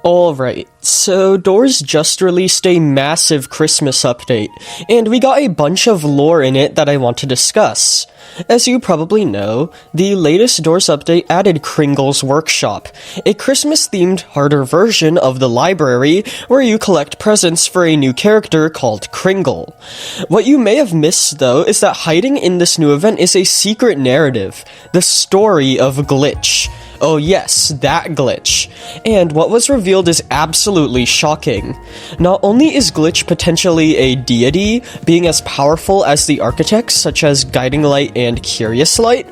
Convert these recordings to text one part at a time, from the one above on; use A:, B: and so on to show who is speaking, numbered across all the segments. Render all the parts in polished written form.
A: Alright, so Doors just released a massive Christmas update, and we got a bunch of lore in it that I want to discuss. As you probably know, the latest Doors update added Cringle's Workshop, a Christmas-themed harder version of the library where you collect presents for a new character called Cringle. What you may have missed, though, is that hiding in this new event is a secret narrative, the story of Glitch. Oh yes, that Glitch. And what was revealed is absolutely shocking. Not only is Glitch potentially a deity, being as powerful as the architects such as Guiding Light and Curious Light,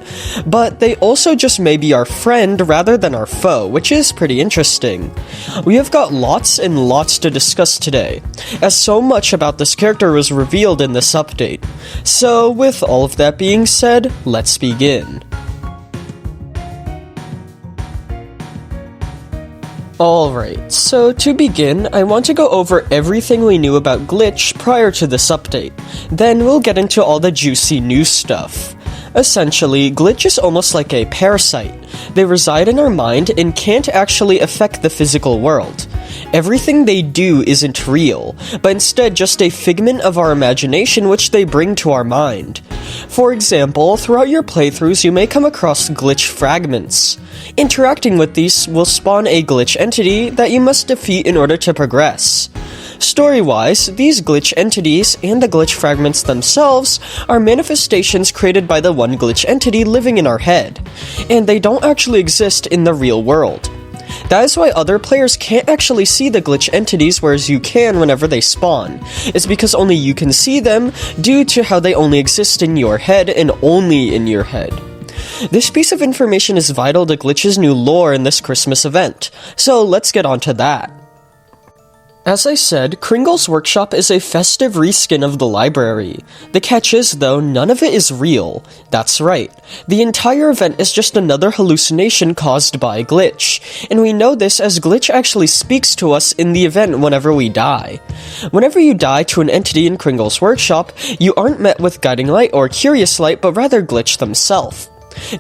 A: but they also just may be our friend rather than our foe, which is pretty interesting. We have got lots and lots to discuss today, as so much about this character was revealed in this update. So with all of that being said, let's begin. Alright, so to begin, I want to go over everything we knew about Glitch prior to this update. Then we'll get into all the juicy new stuff. Essentially, Glitch is almost like a parasite. They reside in our mind and can't actually affect the physical world. Everything they do isn't real, but instead just a figment of our imagination which they bring to our mind. For example, throughout your playthroughs you may come across glitch fragments. Interacting with these will spawn a glitch entity that you must defeat in order to progress. Story-wise, these glitch entities and the glitch fragments themselves are manifestations created by the one glitch entity living in our head, and they don't actually exist in the real world. That is why other players can't actually see the glitch entities, whereas you can whenever they spawn. It's because only you can see them due to how they only exist in your head and only in your head. This piece of information is vital to Glitch's new lore in this Christmas event, so let's get on to that. As I said, Cringle's Workshop is a festive reskin of the library. The catch is, though, none of it is real. That's right. The entire event is just another hallucination caused by Glitch, and we know this as Glitch actually speaks to us in the event whenever we die. Whenever you die to an entity in Cringle's Workshop, you aren't met with Guiding Light or Curious Light, but rather Glitch themselves.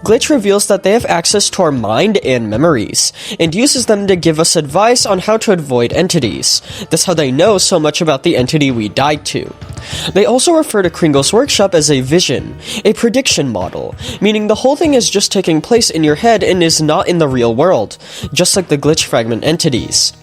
A: Glitch reveals that they have access to our mind and memories, and uses them to give us advice on how to avoid entities. That's how they know so much about the entity we died to. They also refer to Cringle's Workshop as a vision, a prediction model, meaning the whole thing is just taking place in your head and is not in the real world, just like the glitch fragment entities.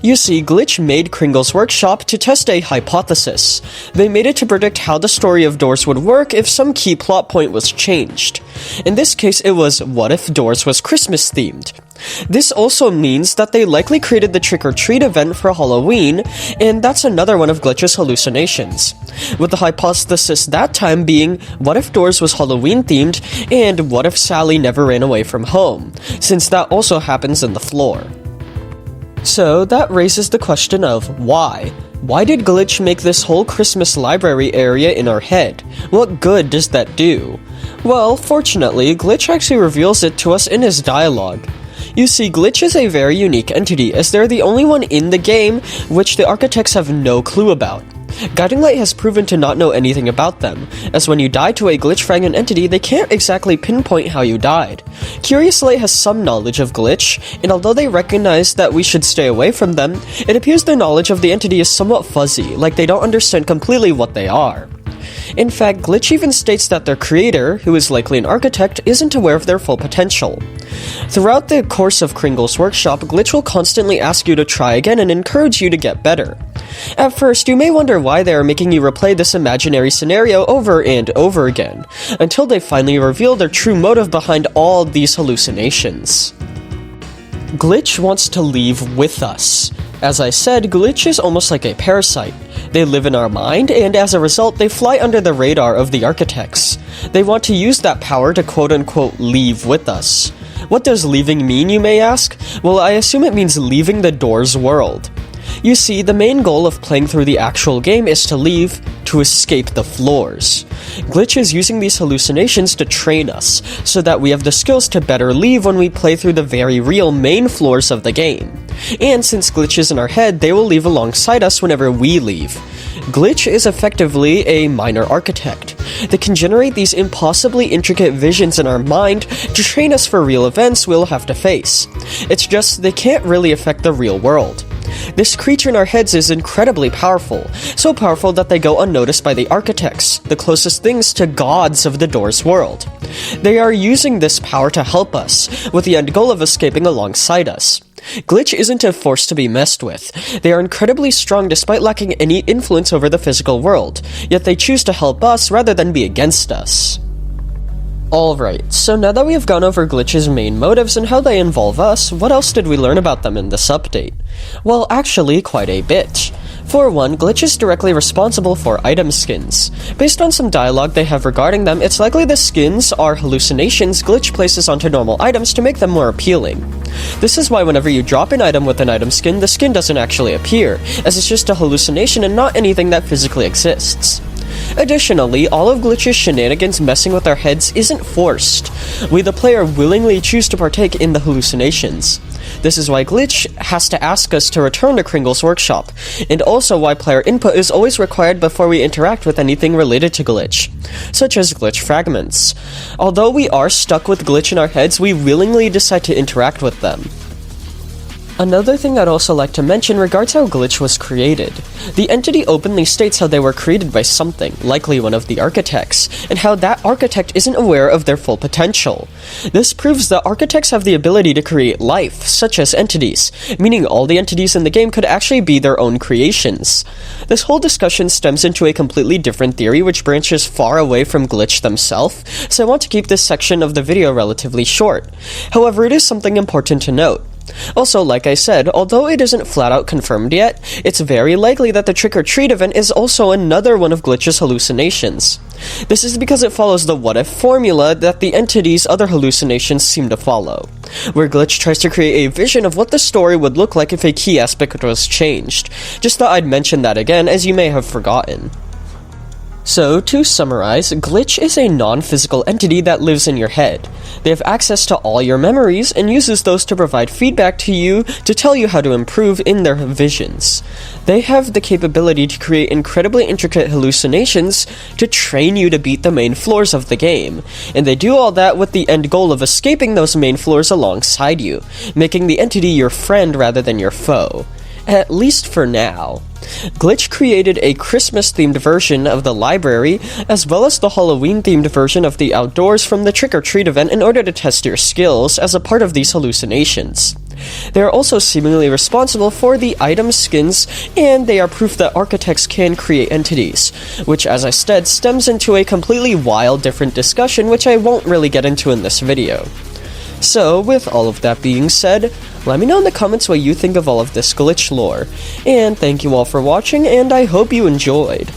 A: You see, Glitch made Cringle's Workshop to test a hypothesis. They made it to predict how the story of Doors would work if some key plot point was changed. In this case, it was, what if Doors was Christmas themed? This also means that they likely created the trick-or-treat event for Halloween, and that's another one of Glitch's hallucinations. With the hypothesis that time being, what if Doors was Halloween themed, and what if Sally never ran away from home, since that also happens in the floor. So that raises the question of why? Why did Glitch make this whole Christmas library area in our head? What good does that do? Well, fortunately, Glitch actually reveals it to us in his dialogue. You see, Glitch is a very unique entity, as they're the only one in the game which the architects have no clue about. Guiding Light has proven to not know anything about them, as when you die to a glitch fragment entity, they can't exactly pinpoint how you died. Curious Light has some knowledge of Glitch, and although they recognize that we should stay away from them, it appears their knowledge of the entity is somewhat fuzzy, like they don't understand completely what they are. In fact, Glitch even states that their creator, who is likely an architect, isn't aware of their full potential. Throughout the course of Cringle's Workshop, Glitch will constantly ask you to try again and encourage you to get better. At first, you may wonder why they are making you replay this imaginary scenario over and over again, until they finally reveal their true motive behind all these hallucinations. Glitch wants to leave with us. As I said, Glitch is almost like a parasite. They live in our mind, and as a result, they fly under the radar of the architects. They want to use that power to quote-unquote leave with us. What does leaving mean, you may ask? Well, I assume it means leaving the Doors world. You see, the main goal of playing through the actual game is to leave, to escape the floors. Glitch is using these hallucinations to train us, so that we have the skills to better leave when we play through the very real main floors of the game. And since Glitch is in our head, they will leave alongside us whenever we leave. Glitch is effectively a minor architect. They can generate these impossibly intricate visions in our mind to train us for real events we'll have to face. It's just they can't really affect the real world. This creature in our heads is incredibly powerful, so powerful that they go unnoticed by the architects, the closest things to gods of the Doors world. They are using this power to help us, with the end goal of escaping alongside us. Glitch isn't a force to be messed with. They are incredibly strong despite lacking any influence over the physical world, yet they choose to help us rather than be against us. Alright, so now that we have gone over Glitch's main motives and how they involve us, what else did we learn about them in this update? Well, actually, quite a bit. For one, Glitch is directly responsible for item skins. Based on some dialogue they have regarding them, it's likely the skins are hallucinations Glitch places onto normal items to make them more appealing. This is why whenever you drop an item with an item skin, the skin doesn't actually appear, as it's just a hallucination and not anything that physically exists. Additionally, all of Glitch's shenanigans messing with our heads isn't forced. We the player willingly choose to partake in the hallucinations. This is why Glitch has to ask us to return to Cringle's workshop, and also why player input is always required before we interact with anything related to Glitch, such as Glitch fragments. Although we are stuck with Glitch in our heads, we willingly decide to interact with them. Another thing I'd also like to mention regards how Glitch was created. The entity openly states how they were created by something, likely one of the architects, and how that architect isn't aware of their full potential. This proves that architects have the ability to create life, such as entities, meaning all the entities in the game could actually be their own creations. This whole discussion stems into a completely different theory which branches far away from Glitch themselves, so I want to keep this section of the video relatively short. However, it is something important to note. Also, like I said, although it isn't flat out confirmed yet, it's very likely that the trick-or-treat event is also another one of Glitch's hallucinations. This is because it follows the what-if formula that the entity's other hallucinations seem to follow, where Glitch tries to create a vision of what the story would look like if a key aspect was changed. Just thought I'd mention that again, as you may have forgotten. So, to summarize, Glitch is a non-physical entity that lives in your head. They have access to all your memories and uses those to provide feedback to you to tell you how to improve in their visions. They have the capability to create incredibly intricate hallucinations to train you to beat the main floors of the game, and they do all that with the end goal of escaping those main floors alongside you, making the entity your friend rather than your foe. At least for now. Glitch created a Christmas-themed version of the library, as well as the Halloween-themed version of the outdoors from the trick-or-treat event in order to test your skills as a part of these hallucinations. They are also seemingly responsible for the item skins, and they are proof that architects can create entities, which as I said stems into a completely wild different discussion which I won't really get into in this video. So, with all of that being said, let me know in the comments what you think of all of this Glitch lore, and thank you all for watching, and I hope you enjoyed.